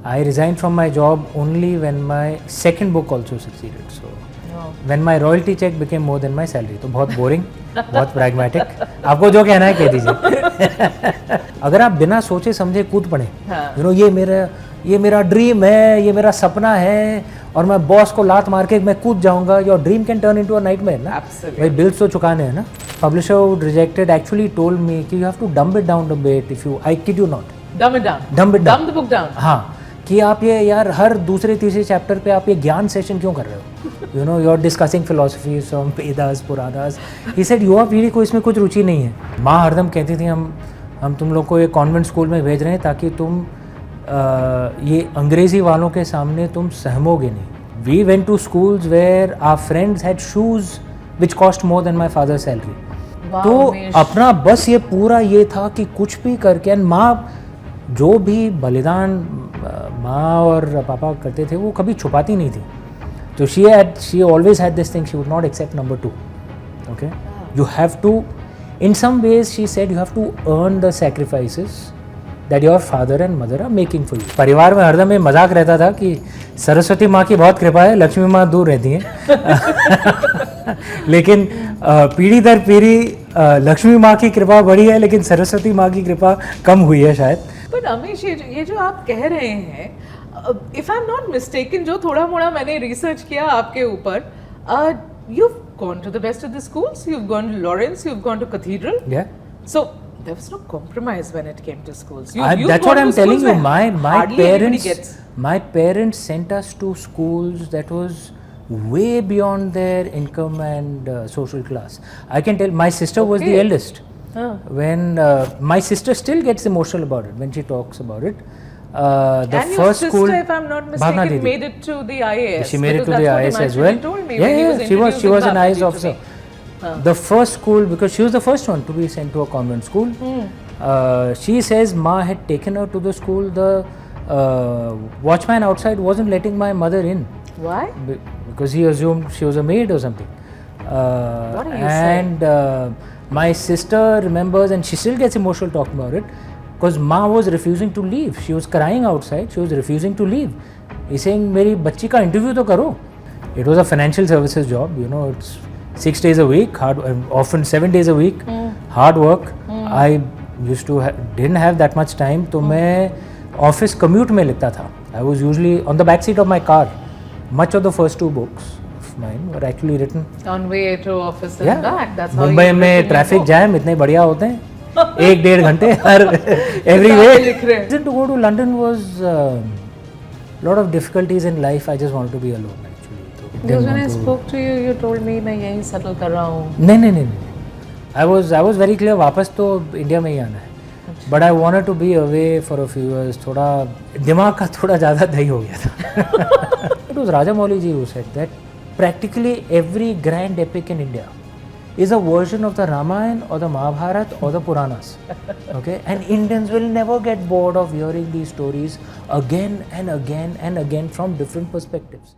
I resigned from my job only when my second book also succeeded. So when my royalty check became more than my salary. तो बहुत boring, बहुत pragmatic. आपको जो कहना है कह दीजिए. अगर आप बिना सोचे समझे कूद पड़े, you know, ये मेरा ड्रीम है, ये मेरा सपना है और मैं बॉस को लात मार के मैं कूद जाऊंगा, your dream can turn into a nightmare ना. भाई बिल्स तो चुकाने हैं ना. Publisher who rejected actually told me कि you have to dumb it down a bit if you, I kid you not. Dumb it down. Dumb it down. Dumb the book down. हाँ, कि आप ये यार हर दूसरे तीसरे चैप्टर पे आप ये ज्ञान सेशन क्यों कर रहे हो? You know, you're discussing philosophy from Vedas, Puranas. He said युवा पीढ़ी को इसमें कुछ रुचि नहीं है. माँ हरदम कहती थी हम तुम लोग को एक कॉन्वेंट स्कूल में भेज रहे हैं ताकि तुम ये अंग्रेज़ी वालों के सामने तुम सहमोगे नहीं. We went to schools where our friends had shoes which cost more than my father's salary. तो अपना बस ये पूरा ये था कि कुछ भी करके, माँ जो भी बलिदान माँ और पापा करते थे वो कभी छुपाती नहीं थी. तो she always had this thing, she would not accept number 2. Okay, you have to, in some ways she said, you have to earn the sacrifices that your father and mother are making for you. परिवार में हरदम ये मजाक रहता था कि सरस्वती माँ की बहुत कृपा है, लक्ष्मी माँ दूर रहती हैं. लेकिन पीढ़ी दर पीढ़ी लक्ष्मी माँ की कृपा बढ़ी है, लेकिन सरस्वती माँ की कृपा कम हुई है शायद. पर अमीश, ये जो आप कह रहे हैं, if I am not mistaken, जो थोड़ा मोड़ा मैंने रिसर्च किया आपके ऊपर, you've gone to the best of the schools, you've gone to Lawrence, you've gone to Cathedral. Yeah. So there was no compromise when it came to schools. That's what I'm telling you. My parents sent us to schools that was way beyond their income and social class. I can tell, my sister was the eldest. When my sister still gets emotional about it when she talks about it. The and first your sister, school, if I'm not mistaken, made it to the IAS. She made it to the IAS as well. Told me Yeah, she was an IAS officer. The first school, because she was the first one to be sent to a convent school. She says Ma had taken her to the school. The watchman outside wasn't letting my mother in. Why? Because he assumed she was a maid or something. What are you saying? My sister remembers, and she still gets emotional talking about it, because Ma was refusing to leave. She was crying outside. She was refusing to leave. He's saying, "मेरी बच्ची का interview तो करो." It was a financial services job. You know, it's 6 days a week, often 7 days a week, hard work. I used to didn't have that much time, तो मैं office commute में लिखता था. I was usually on the back seat of my car. Much of the first 2 books of mine were actually written on way to office and back. That's how Mumbai में traffic jam इतने बढ़िया होते हैं, 1-1.5 घंटे हर every way. To go to London was lot of difficulties in life. I just wanted to be alone actually. Because when I spoke to you, you told me मैं यहीं settle कर रहा हूँ. नहीं. I was very clear, वापस तो India में ही आना है. But I wanted to be away for a few years. थोड़ा दिमाग का थोड़ा ज़्यादा दही हो गया था. It was Rajamouli ji who said that practically every grand epic in India is a version of the Ramayana or the Mahabharata or the Puranas. Okay, and Indians will never get bored of hearing these stories again and again and again from different perspectives.